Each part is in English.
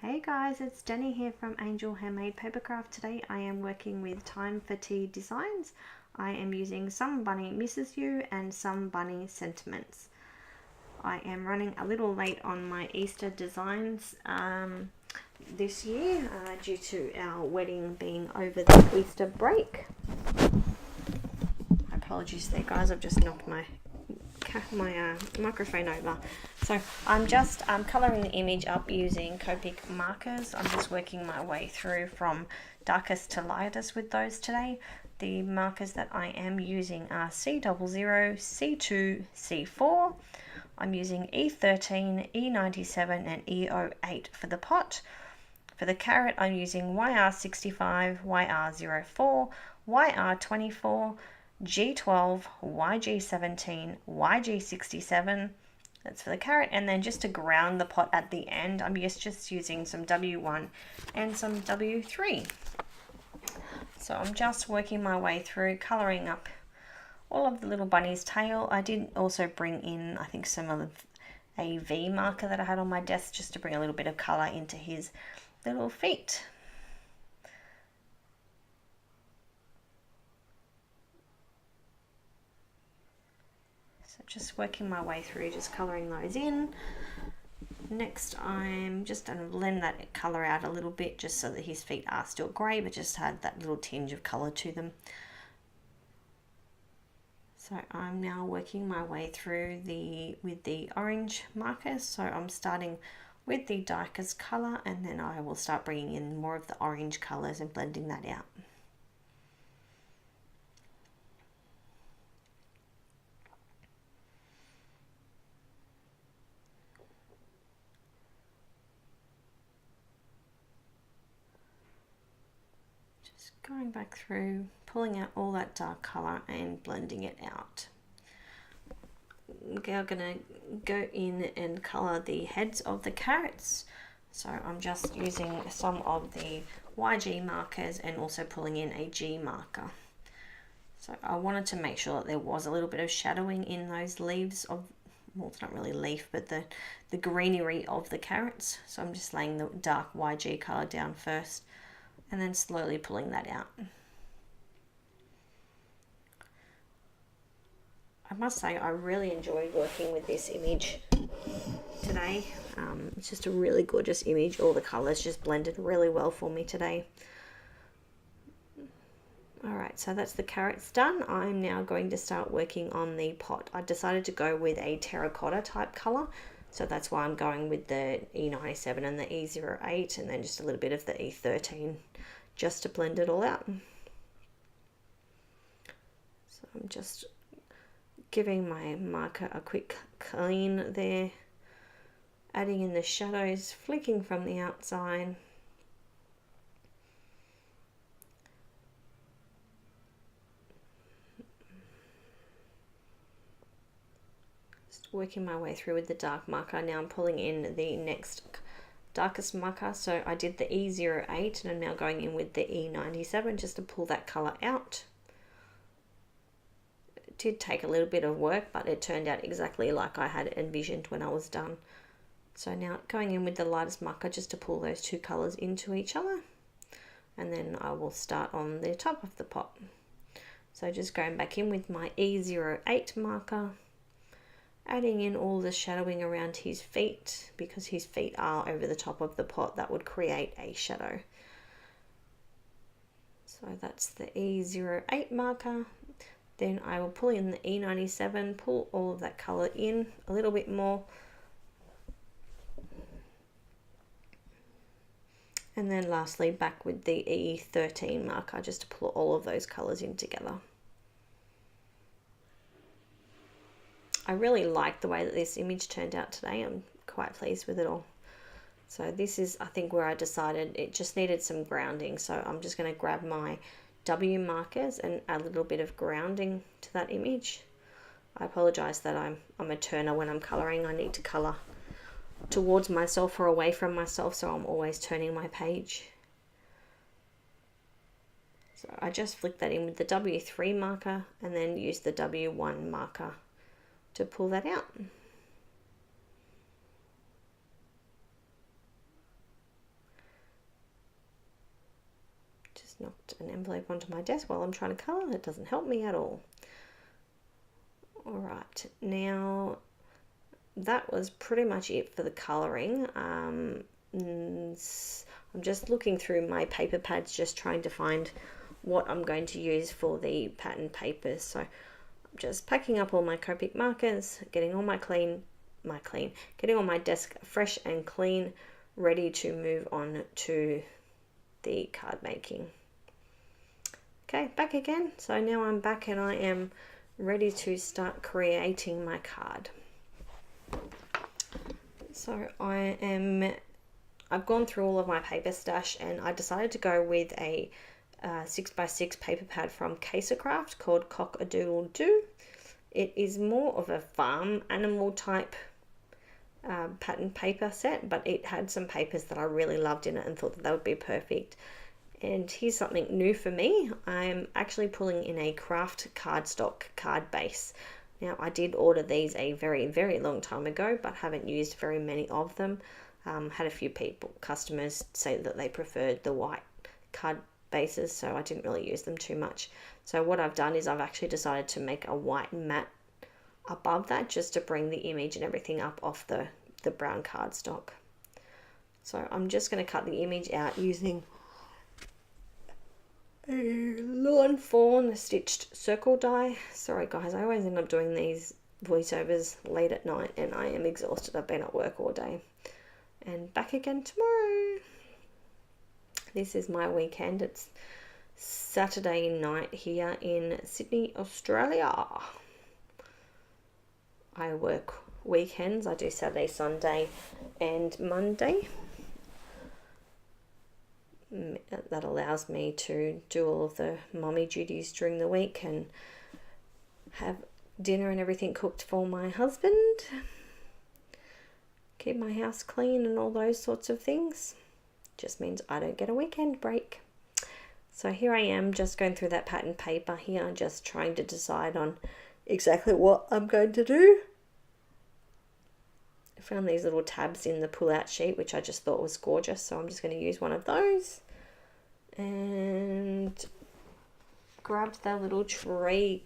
Hey guys, it's Denny here from Angel Handmade Papercraft. Today I am working with Time for Tea designs. I am using Some Bunny Misses You and Some Bunny Sentiments. I am running a little late on my Easter designs this year due to our wedding being over the Easter break. Apologies there guys, I've just knocked my microphone over. So I'm just colouring the image up using Copic Markers. I'm just working my way through from darkest to lightest with those today. The markers that I am using are C00, C2, C4. I'm using E13, E97 and E08 for the pot. For the carrot I'm using YR65, YR04, YR24, G12, YG17, YG67, that's for the carrot, and then just to ground the pot at the end, I'm just using some W1 and some W3. So I'm just working my way through, colouring up all of the little bunny's tail. I did also bring in, I think, some of a V marker that I had on my desk just to bring a little bit of colour into his little feet. So just working my way through, just colouring those in. Next I'm just going to blend that colour out a little bit just so that his feet are still grey but just had that little tinge of colour to them. So I'm now working my way through with the orange markers. So I'm starting with the darkest colour and then I will start bringing in more of the orange colours and blending that out. Going back through, pulling out all that dark colour and blending it out. We're going to go in and colour the heads of the carrots. So I'm just using some of the YG markers and also pulling in a G marker. So I wanted to make sure that there was a little bit of shadowing in those leaves of, well, it's not really leaf, but the greenery of the carrots. So I'm just laying the dark YG colour down first, and then slowly pulling that out. I must say I really enjoyed working with this image today. It's just a really gorgeous image. All the colours just blended really well for me today. Alright, so that's the carrots done. I'm now going to start working on the pot. I decided to go with a terracotta type colour. So that's why I'm going with the E97 and the E08 and then just a little bit of the E13 just to blend it all out. So I'm just giving my marker a quick clean there, adding in the shadows, flicking from the outside. Working my way through with the dark marker. Now I'm pulling in the next darkest marker. So I did the E08 and I'm now going in with the E97 just to pull that colour out. It did take a little bit of work, but it turned out exactly like I had envisioned when I was done. So now going in with the lightest marker just to pull those two colours into each other, and then I will start on the top of the pot. So just going back in with my E08 marker, adding in all the shadowing around his feet because his feet are over the top of the pot. That would create a shadow. So that's the E08 marker. Then I will pull in the E97, pull all of that colour in a little bit more. And then lastly back with the E13 marker just to pull all of those colours in together. I really like the way that this image turned out today. I'm quite pleased with it all. So this is, I think, where I decided it just needed some grounding. So I'm just going to grab my W markers and add a little bit of grounding to that image. I apologise that I'm a turner when I'm colouring. I need to colour towards myself or away from myself, so I'm always turning my page. So I just flick that in with the W3 marker and then use the W1 marker to pull that out. just knocked an envelope onto my desk while I'm trying to colour. It doesn't help me at all. Alright, now that was pretty much it for the colouring. I'm just looking through my paper pads, just trying to find what I'm going to use for the pattern papers. So I'm just packing up all my Copic markers, getting all getting all my desk fresh and clean, ready to move on to the card making. Okay, back again. So now I'm back and I am ready to start creating my card. So I've gone through all of my paper stash and I decided to go with a 6x6 paper pad from Kaisercraft called Cock-a-doodle-doo. It is more of a farm animal type pattern paper set, but it had some papers that I really loved in it and thought that would be perfect. And here's something new for me. I'm actually pulling in a craft cardstock card base. Now I did order these a very, very long time ago, but haven't used very many of them. Had a few customers say that they preferred the white card bases, so I didn't really use them too much. So what I've done is I've actually decided to make a white mat above that, just to bring the image and everything up off the brown cardstock. So I'm just going to cut the image out using a lawn fawn stitched circle die. Sorry guys, I always end up doing these voiceovers late at night and I am exhausted. I've been at work all day and back again tomorrow. This is my weekend. It's Saturday night here in Sydney, Australia. I work weekends. I do Saturday, Sunday and Monday. That allows me to do all of the mummy duties during the week and have dinner and everything cooked for my husband. Keep my house clean and all those sorts of things. Just means I don't get a weekend break. So here I am just going through that pattern paper here, just trying to decide on exactly what I'm going to do. I found these little tabs in the pull-out sheet, which I just thought was gorgeous, so I'm just going to use one of those. And grabbed that little tree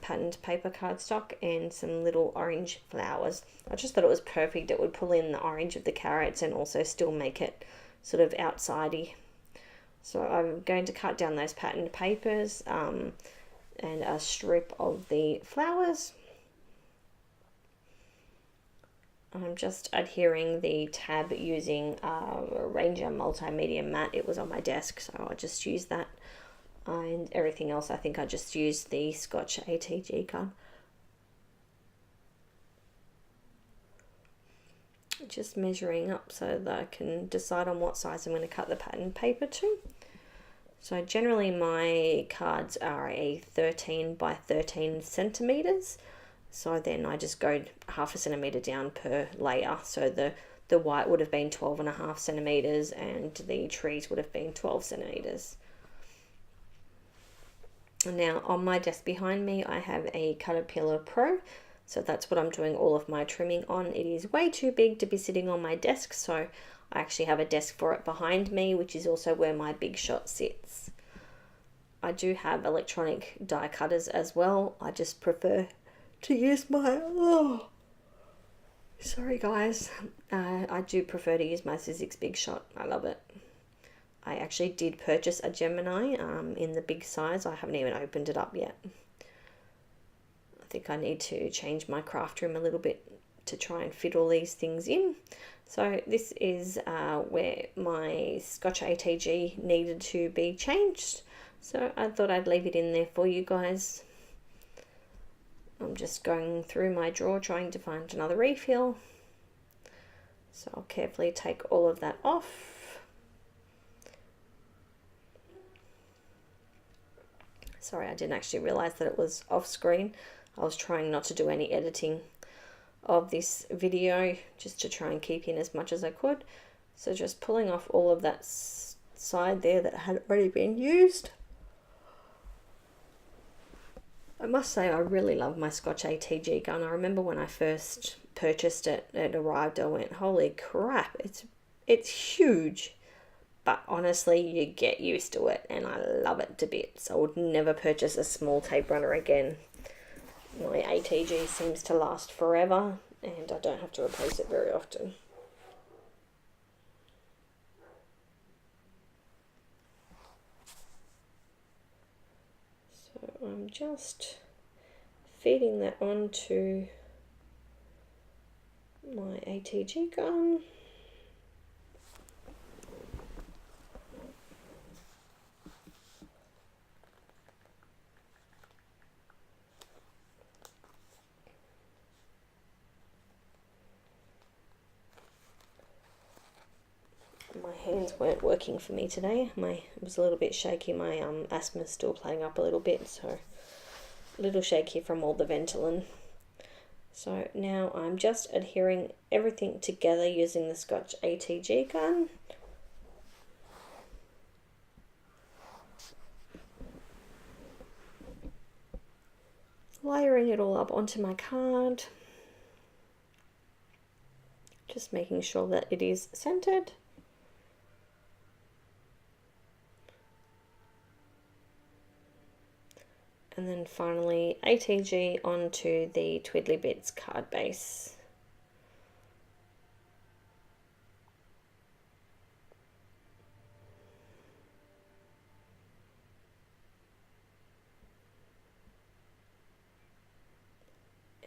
patterned paper cardstock and some little orange flowers. I just thought it was perfect. It would pull in the orange of the carrots and also still make it sort of outsidey. So I'm going to cut down those patterned papers and a strip of the flowers. I'm just adhering the tab using a Ranger multimedia mat. It was on my desk, so I just used that. And everything else, I think I just used the Scotch ATG gun. Just measuring up so that I can decide on what size I'm going to cut the pattern paper to. So generally my cards are a 13 by 13 centimeters. So then I just go half a centimeter down per layer. So the white would have been 12.5 centimeters and the trees would have been 12 centimeters. Now on my desk behind me I have a Cutterpillar Pro, so that's what I'm doing all of my trimming on. It is way too big to be sitting on my desk, so I actually have a desk for it behind me, which is also where my Big Shot sits. I do have electronic die cutters as well. I just prefer to use my, sorry guys, I do prefer to use my Sizzix Big Shot. I love it. I actually did purchase a Gemini in the big size. I haven't even opened it up yet. I think I need to change my craft room a little bit to try and fit all these things in. So this is where my Scotch ATG needed to be changed. So I thought I'd leave it in there for you guys. I'm just going through my drawer trying to find another refill. So I'll carefully take all of that off. Sorry, I didn't actually realize that it was off screen. I was trying not to do any editing of this video, just to try and keep in as much as I could. So just pulling off all of that side there that had already been used. I must say I really love my Scotch ATG gun. I remember when I first purchased it, it arrived, I went, holy crap, it's huge. but honestly you get used to it and I love it to bits. I would never purchase a small tape runner again. My ATG seems to last forever and I don't have to replace it very often. So I'm just feeding that onto my ATG gun. My hands weren't working for me today. It was a little bit shaky. My asthma's still playing up a little bit, so a little shaky from all the Ventolin. So now I'm just adhering everything together using the Scotch ATG gun. Layering it all up onto my card. Just making sure that it is centered. And then finally ATG onto the Twiddleybitz card base.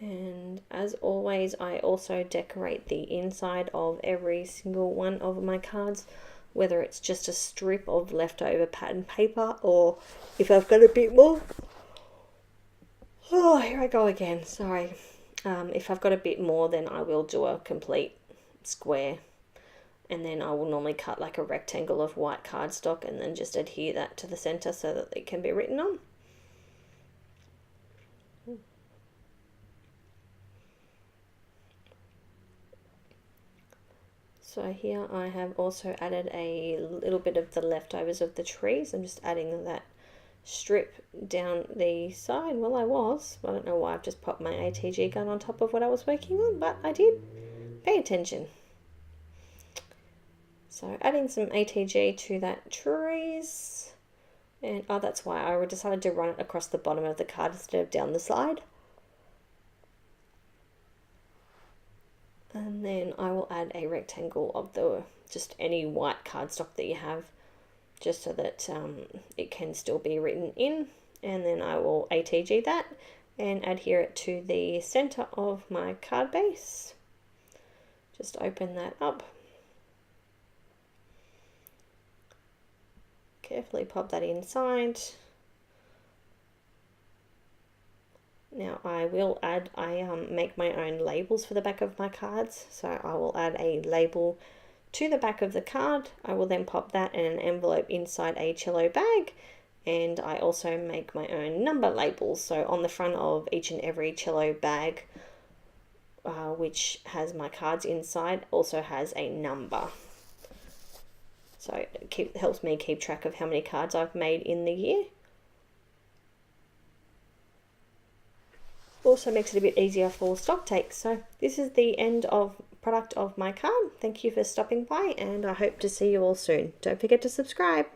And as always, I also decorate the inside of every single one of my cards, whether it's just a strip of leftover pattern paper or if I've got a bit more. Oh, here I go again, sorry. If I've got a bit more, then I will do a complete square. And then I will normally cut like a rectangle of white cardstock and then just adhere that to the center so that it can be written on. So here I have also added a little bit of the leftovers of the trees. I'm just adding that strip down the side. Well, I don't know why I've just popped my ATG gun on top of what I was working on, but I did. Pay attention. So adding some ATG to that trees. And oh, that's why I decided to run it across the bottom of the card instead of down the side. And then I will add a rectangle of just any white cardstock that you have, just so that it can still be written in. And then I will ATG that and adhere it to the center of my card base. Just open that up. Carefully pop that inside. Now I will add, I make my own labels for the back of my cards. So I will add a label to the back of the card. I will then pop that in an envelope inside a cello bag. And I also make my own number labels. So on the front of each and every cello bag, which has my cards inside, also has a number. So it helps me keep track of how many cards I've made in the year. Also makes it a bit easier for stock takes. So this is the end of product of my card. Thank you for stopping by and I hope to see you all soon. Don't forget to subscribe.